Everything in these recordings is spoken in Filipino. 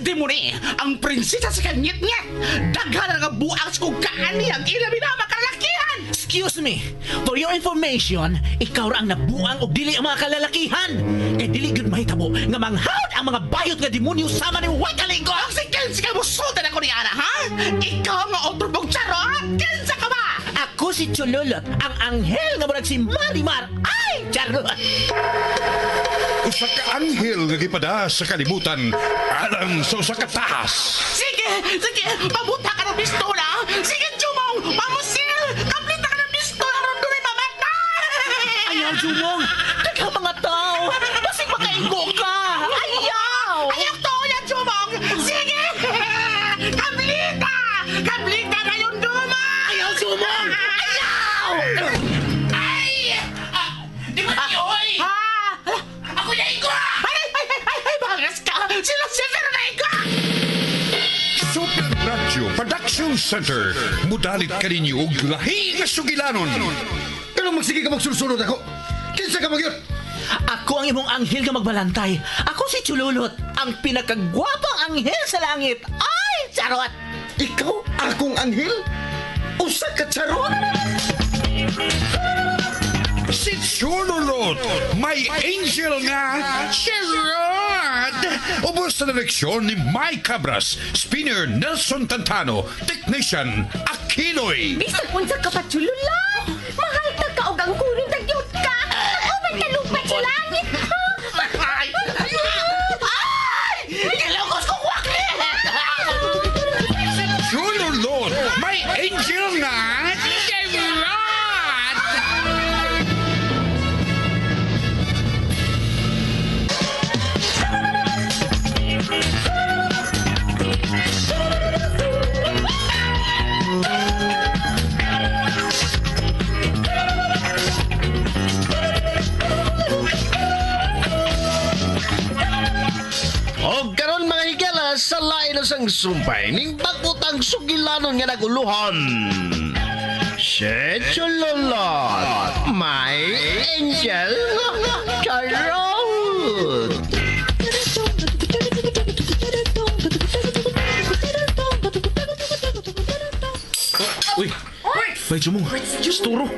Pwede mo ni ang prinsesa sa kanyit-nyit. Daghan nga buang sa kugaan niya ang ilabi na makalalakihan. Excuse me, for your information, ikaw ra ang nabuang og dili ang mga kalalakihan. Kay dili gyud mahitabo nga manghawd ang mga bayot nga demonyo sama ni Wakalingo. Ang si Kensa ka mo sultan ako ni Ana, ha? Ikaw nga otro mong charot. Kensa ka ba? Ako si Chololot, ang anghel nga murag si Marimar. Ay, charot! Usa ka anghel nga gipada sa kalibutan alang sa usa ka taas. Sige, pabuta ka ng pistola. Sige, Jumong, mamusil. Kamplita ka ng pistola ron doon ay mamatay. Ayaw, Jumong! Daghang mga tao! Basig makaingo ka! Ayaw! Ayaw to yan, Jumong. Sige, kamplita na yung duma. Ayaw, Jumong! Ayaw! Ay! Di ba niyo, oy? Ako na iko! Ay, bangas ka! Sila na iko! Super Radio Production Center. Mudalit ka ninyo og lahi nga sugilanon. Pero magsige ka magsulsunod ako. Kinsa ka magyot? Ako ang imong anghel nga magbalantay. Ako si Chululot, ang pinakagwapang anghel sa langit. Ay, charot! Ikaw akong anghel? Usa ka charot? Si Chololot, may angel nga charot. Ubos sa direksyon ni Mike Cabras, spinner Nelson Tantano, technician Aquinoy. Bisag unsa ka pa chulula. Mahal ta ka og ang kunin tagyot ka. Ako man kalupad sa langit. Ay! Kilokos ko wakli! Chololot, may angel nga charot. O karon mga higala sa lain na sang sumpay ning bakutang sugilanon nga naguluhan. Si Chololot, my angel, charot. Uy! Bay, Jumong! Sturo!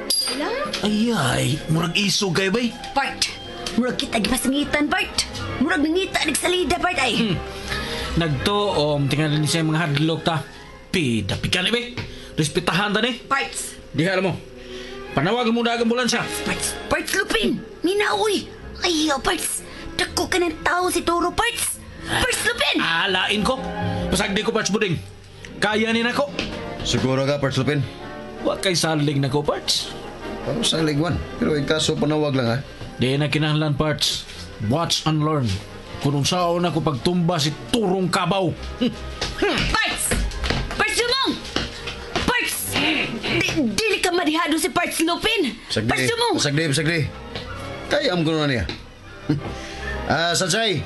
Ay, murag iso gay bay. Bart, murag kita gipasingitan, Bart. Murag nangita nagsalida, Bart ay. Nagtoom, tingnan ni siya mga hadlok ta. Pikan ni bay. Respetahan ta ni. Parts, Diha mo. Panawagan mo na ang ambulansya. Parts Lupin. Ninaoy. Ayaw, Parts. Dako ka ng tao si Toro, Parts. Parts Lupin. Alain ko. Pasagdi ko, Parts Buding. Kaya ni nako. Siguro ka, Parts Lupin? Wa kay saling na ko, Parts. Parang sa ligwan. Pero yung kaso panawag lang ha. Di na kinahanglan, Parts. Watch and learn. Kung saan ako pagtumba si Turong Kabaw. Parts! Parts Lumong! Parts! Dili ka marihado si Parts Lupin. Parts Lumong! Sagdi. Kaya am ko na niya. Sansay.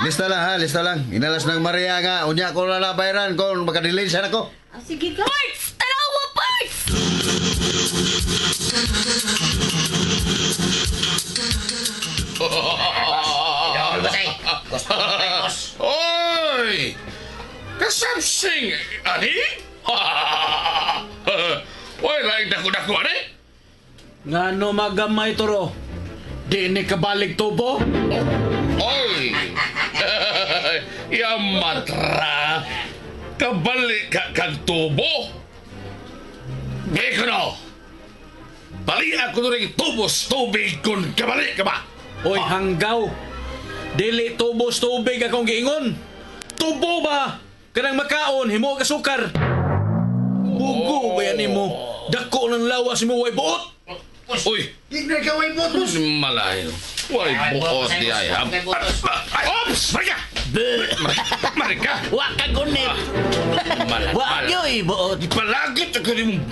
Lista lang ha, lista lang. Inalas ng Maria nga. Unya ko na bayaran kung makadilin siya nako. Sige ka. Parts! Tanawa, Parts! Oy! Kasamsing, ani? Wala yung dako-dako, ani? Ngano magamay, Toro? Di ni kabalik tubo? Oy! Yamatra! Kabalik ka kang tubo? Beko no! Bali ako na rin tubos tubig kung kabalik ka ba? Oy, hanggaw. Dili tubos tubig akong giingon. Tubo ba? Kanang makaon, himo ka sukar. Bugo ba yan mo? Dako ng lawas mo way buot. Uy! Tignan ka, way botos. Malayo. Way buot di ay ha. Ops! Marika! Marika! Wa ka gunit. Wa yoy buot. Palagit ako rin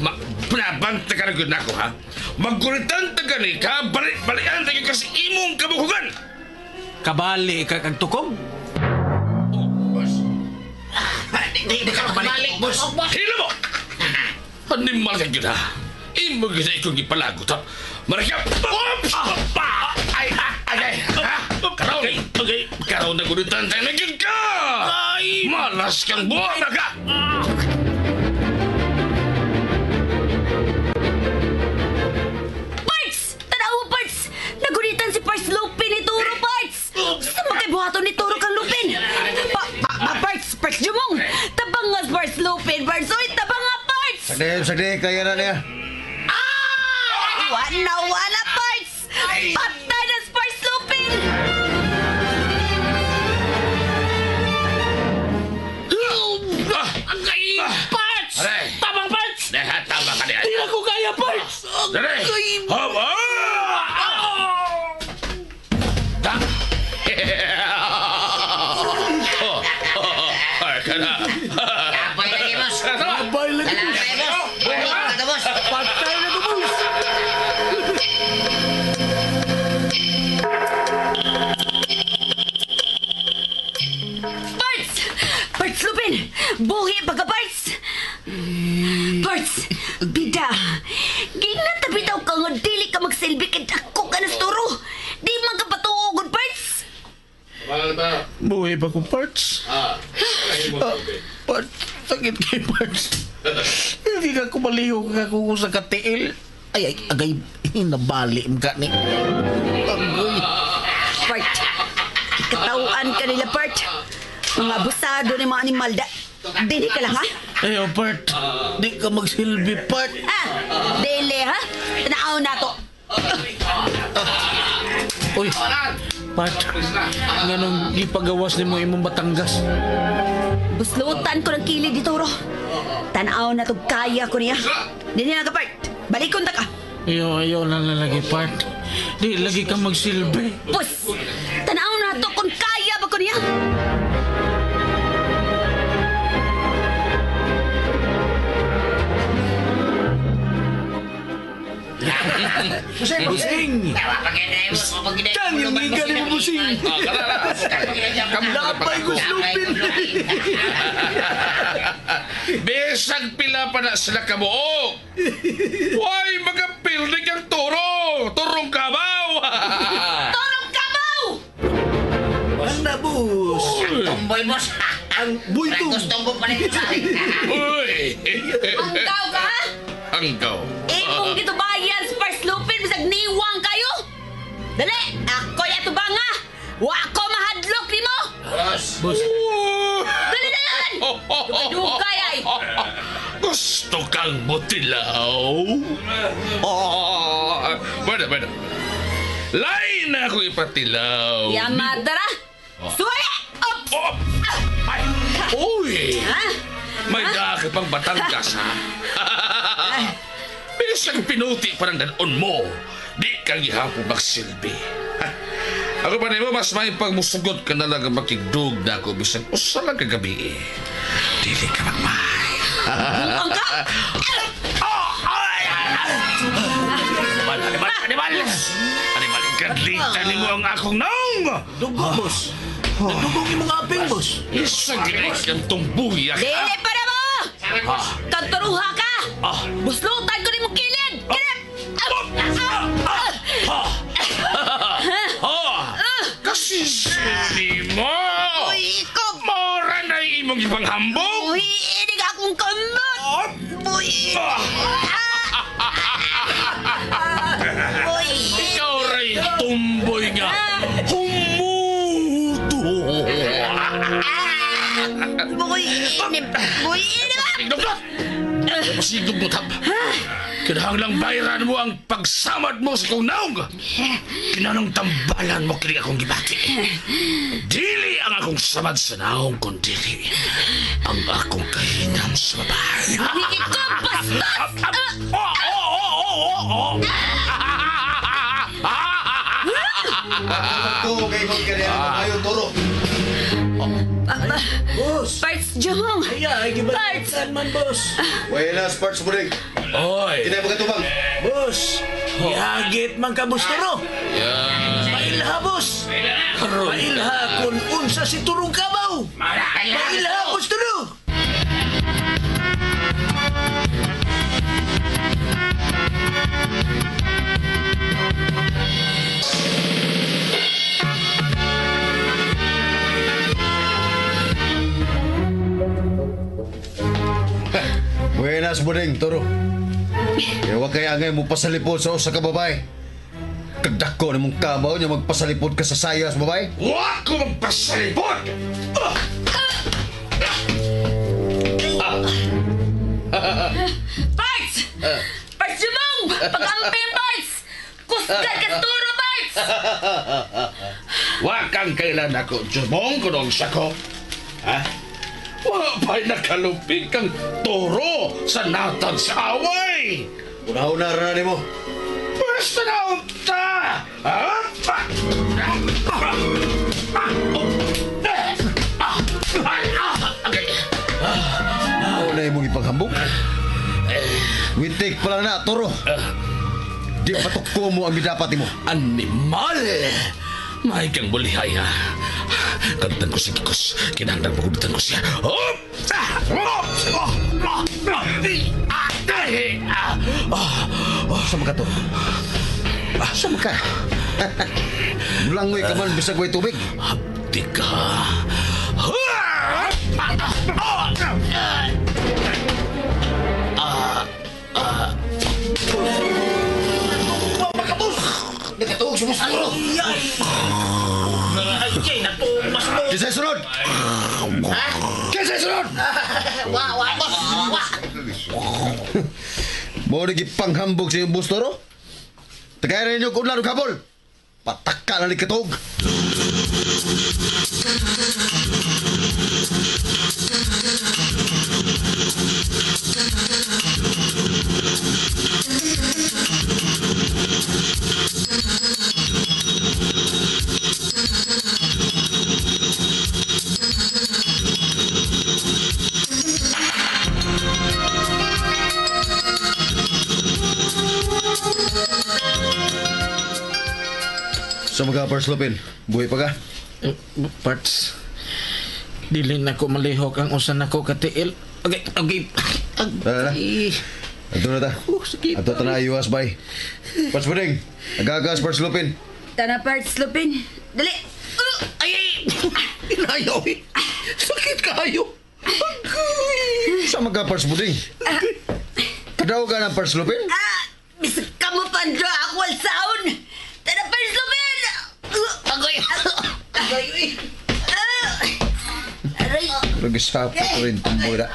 pinabanta ka na gud nako ha. Magkuritan ta gani ka, balikan ta kasi imong kabuhugan. Kabali ka kag tukom. Di ka balik, boss. Hilo mo! Animal ka gud ha. Imo gid ikong gipalagot ha. Marika! Oops! Ay! Ha? Karaw na gunitan tayo na gud ka! Malas kang buwag ka! Parts! Tanawa, Parts! Nagunitan si Parts Lupin ni Turo, Parts! Gusto mo kay buhaton ni Turo kang Lupin? Parts! Parts Jumong! Tabangas, Parts Lupin! Parts! Uy, tabanga, Parts! Sagdi, kaya na niya. Wala, Parts! Patay na si Parts Lupin! Ang kain! Parts! Tabang Parts! Tabang ka niya! Hindi ako kaya, Parts! Dali! Haba! Ka na! Abay lagi, boss. Abay lagi, Salamat boss. kayo, boss. Buhay ka na, boss. Patay na to, boss. Parts! Parts Lupin! Buhi baga, Parts! Parts! Bida! Ginatabi-taw ka nga dili ka magsilbi kay ako ka na Turo! Di man ka patuugod, Parts! Buhay pa ko, Parts. Parts, sakit kay Parts. Hindi ka kumaliho ka kung sa katiil. Ay, agay, hinabali ka ni. Agay. Part! Katauan ka nila, Part! Mga abusado ni mga animal da... Dili ka lang, ha? Ayaw, Part. Di ka magsilbi, Part. Ah! Dili, ha? Tanaaw na to! Uy, Part. Ganong ipagawas ni mo imong Batangas. Buslutan ko ng kilid dito, Turo. Tanaw na to kaya ko niya. Dili na ka, Part. Balikon ta ka. Ayaw na lagi, Part. Di lagi ka magsilbi. Pus! Tanaw na to kung kaya ba ko niya. Busing! Busing! Tawa pa kayo na, boss. Mapagkinay. Kang yung higa ni mo, Busing! Kamu Lapay ko slupin! Besag pila pa na sila kabuok! Why, magapil na kang turo! Turong kabaw! Torong kabaw! Ang nabus! Tomboy, boss. Ang buito! Gusto mo pa rin sa akin. Uy! Anggaw ka, ha? Anggaw! Imong dito bayan sa First Lupin bisag niwang kayo. Dali, ako yato ba nga? Wa ko mahadlok ni mo. Boss. Boss! Dali na yan! Dugay ay. Gusto kang butilaw? Oh, bueno. Lain na ako ipatilaw. Yamadara! Suwaya! Up! Oh! Ay! Uy! Ha? May daki pang Batangas, ha? Bilisang pinuti pa ng danon mo. Di kang ihapon magsilbi. Ha? Ako pa mo, mas may pagmusugot ka na lang ang makigdug na ako bisang usa lang kagabi. Dili ka magmay. Ang ka? Animal, ikadlita ni mo ang akong naong. Dugo, boss! Nadugong imong aping, boss! Isang gilis kang tumbuya ka. Dili para mo! Kanturuha ka! Buslutan ko ni mo kilid! Kilid! Kasi suni mo. Uy, ikaw! Mora na imong ipanghambog. Uy, inig akong kamot! Uy! Uy! Ikaw ray tumboy nga. Humuto. Uy! Uy! Inig ako! Igdugdot. Masigdog mo tab. Kinahanglang bayaran mo ang pagsamad mo sa kong naong. Kinanong tambalan mo kini akong gibati. Dili ang akong samad sa naong kundi ang akong kahinam sa babae. Hindi ko bastos! Boss! Parts Jong! Ay, gibalikan man, boss! Buenas, Parts Burig. Oy! Kinay mo katubang. Boss! Ihagit man ka, boss, turo! Mailha, boss! Mailha kung unsa si Turong Kabaw! Mailha, boss, turo! Pinas mo ding, Toro. Kaya huwag kaya ngay mo pasalipod sa usa ka babae. Kagdako na mong kabaw niya magpasalipod ka sa sayas, babae. Huwag ko magpasalipod! Parts! Parts Jumong! Pag-amping Parts! Kusgan ka turo, Parts! Huwag kang kailan ako, Jumong, kunong siya ko. Ha? Wala ba'y nakalupig kang toro sa natag sa away? Una-una rin mo. Basta na unta! Ha? Okay. Ano na yung mong ipaghambog? Witik pa lang na, Toro. Di patukko mo ang midapat mo. Animal! May kang bulihay ha. Kalutan ko si Kikos. Kinahanglan pagudutan ko siya. Hop! Sama ka, Toro. Sama ka. Mulangoy ka man, bisag way tubig. Hapdi ka. Nagkatuog sa mas turo. Ay, natumas mo. Kisay sunod! Kisay sunod! Boss. Mo nagipanghambog sa iyong bus, Toro? Tagay rin yung kunlan ng kabol. Pataka na ni katog. Sa mga Parts Lupin, buhay pa ka? Parts. Dili na ko malihok ang usan ako katiil. Okay. Tara na. Ato na ta. Sige. Ato na iwas, bay. Parts Pudding, agagas Parts Lupin. Tana Parts Lupin. Dali! Ay! Inayaw eh. Sakit kayo. Sa mga Parts Pudding. Kadaw ka ng Parts Lupin? Bisa ka mo pandra ako al sound! Tana Parts Lupin! Agoy. Agoy. Aray! Nagisapot rin tumboy na.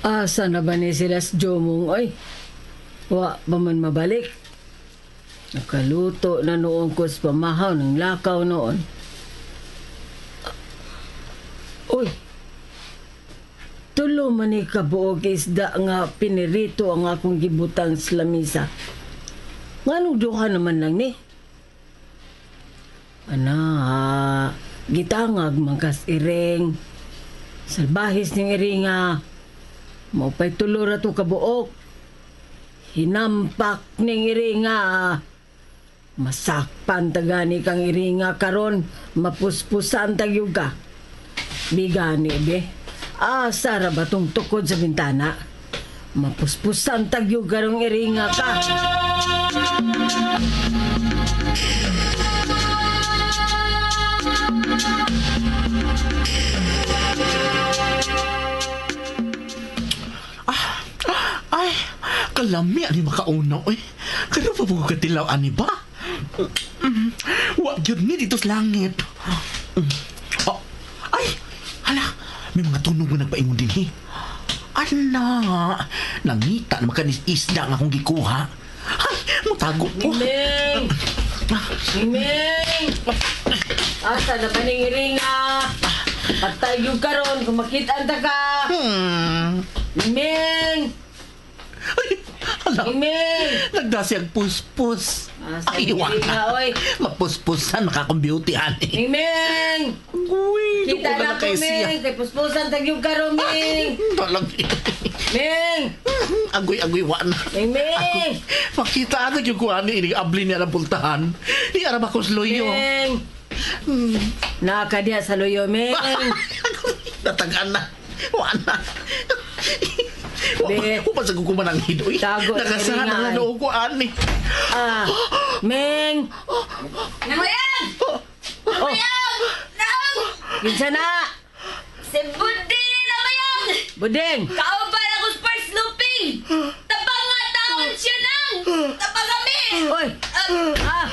Asa na ba ni sila sa Jomong, oy? Wa ba man mabalik? Nakaluto na noon ko sa pamahaw ng lakaw noon. Uy, tulo man ni kabuog isda nga pinirito ang akong gibutang sa lamisa. Nganong duha naman lang ni? Ana, gitangag mangkas iring. Salbahis ning iringa. Maupay tulo ra to kabuok. Hinampak ning iringa. Masakpan tagani kang iringa karon, mapuspusan tagyog ka. Bigani be. Asa ra ba tong tukod sa bintana? Mapuspusan tagyog karong iringa ka. Ay, kalami ani makaunaw eh. Kano pa bugo katilaw ani ba? Wa gyud ni dito sa langit. Oh, ay, hala, may mga tunog na nagpaingon din eh. Ala, nangita na makanis isda nga akong gikuha. Ay, mutago ko. Ming! Ming! Asa na ba ning iringa? Patay yung karon kung makita ka. Ming! Ay, hala, Ming! nagdasiyag puspos. Asa Ay, yung wala. iringa, oy? Mapuspusan, makakombeauty ani. Ming! Uy, Kita na ko, Ming! Kay puspusan tagyong karon, Ming! Talag. Ming! Agoy-agoy wa na. Ming! Makita agad yung kuha ni ining abli niya ng pultahan. Di arab ako sa loyo. Ming! Naka diya sa loyo, Ming! Natagaan na. Wa na. Be. Wa pa sa kukuman ang hidoy. Tago na Nakasara rin, na ay. noo ko ani. Ah! Ming! Namayang! Oh! Namayang! Naong! Kinsa na! Si Budi namayang! Budeng! Kauban ako sa first looping! Tapang nga taon siya nang! Tapang kami! Oy! Ah!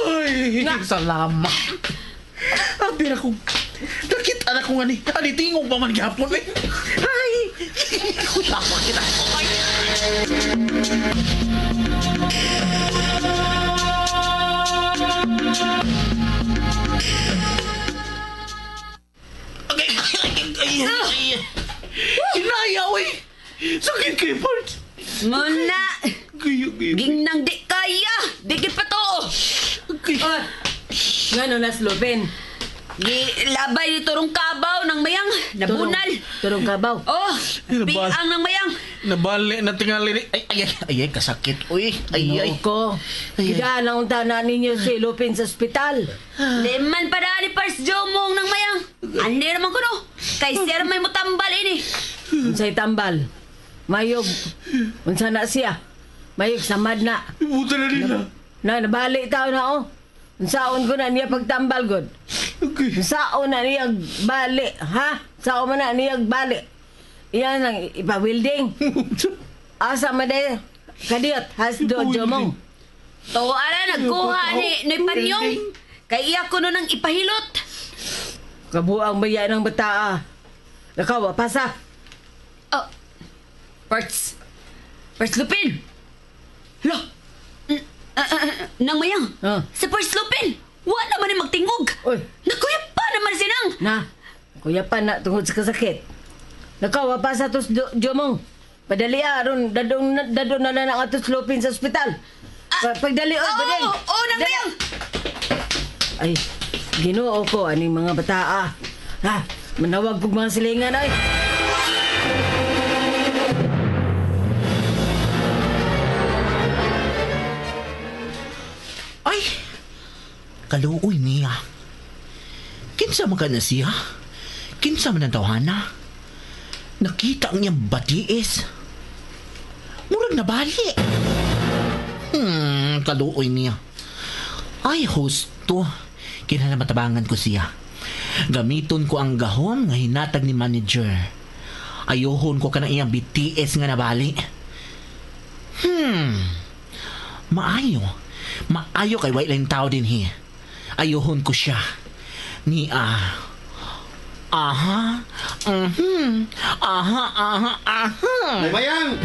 Ay, salamat. Abi na ko. Nakita na ko nga ni. Ani tingog pa man gihapon eh. Ay! Tama kita. Ay! Kinaya, oy! Sakit kay Bart! Muna! Gayo. Gingnang di kaya! Dikit pa to! Oh! Ngano na slopin? Gilabay ni Turong Kabaw ng mayang! Nabunal! Turong kabaw. Oh! Ano ba? Piang ng mayang! Nabali na tingali ni... Ay, kasakit, oy! Ay. Ko. Kidaan ang unta na ninyo si Lupin sa ospital. Di man pa ni Pars Jomong ng mayang! Andi naman ko no! Kay Sir may mutambal ini! Unsay tambal. Mayog. Unsa na siya? Mayog samad na. Ibuta na nila. Nabali tao na oh. Unsaon ko na niya pagtambal god. Okay. Unsaon na niya bali, ha? Sao man na niya bali. Iyan ang ipa-building. Asa man day kadiyot has do jomong. Tuwa na nagkuha ni Panyong! Kay iya ko nun ang ipahilot! Kabuang baya ng bataa. Nakawa pasa. Oh! Parts Lupin! Lo! Nang mayang! Ah. Sa Parts Lupin! Wa naman yung magtingog! Oy. Nakuya pa naman sinang! Na, kuya pa na tungod sa kasakit. Nakawa pa sa tos jomong. Padali aron dadong na lang ang atos lupin sa ospital. Pagdali oy, badeng. Oo, nang mayang! Ay, Ginoo ko aning mga bataa. Ha, manawag kog mga silingan ay. Ay! Kaluoy niya. Kinsa man ka na siya? Kinsa man ang tawhana? Nakita ang niyang batiis. Murag nabali. Kaluoy niya. Ay, husto. Kinahanglan ko siya. Gamiton ko ang gahom nga hinatag ni manager. Ayohon ko ka na iyang BTS nga nabali. Maayo. Maayo kay white line tao din hi. Ayohon ko siya. Ni aha. Aha. Mayang!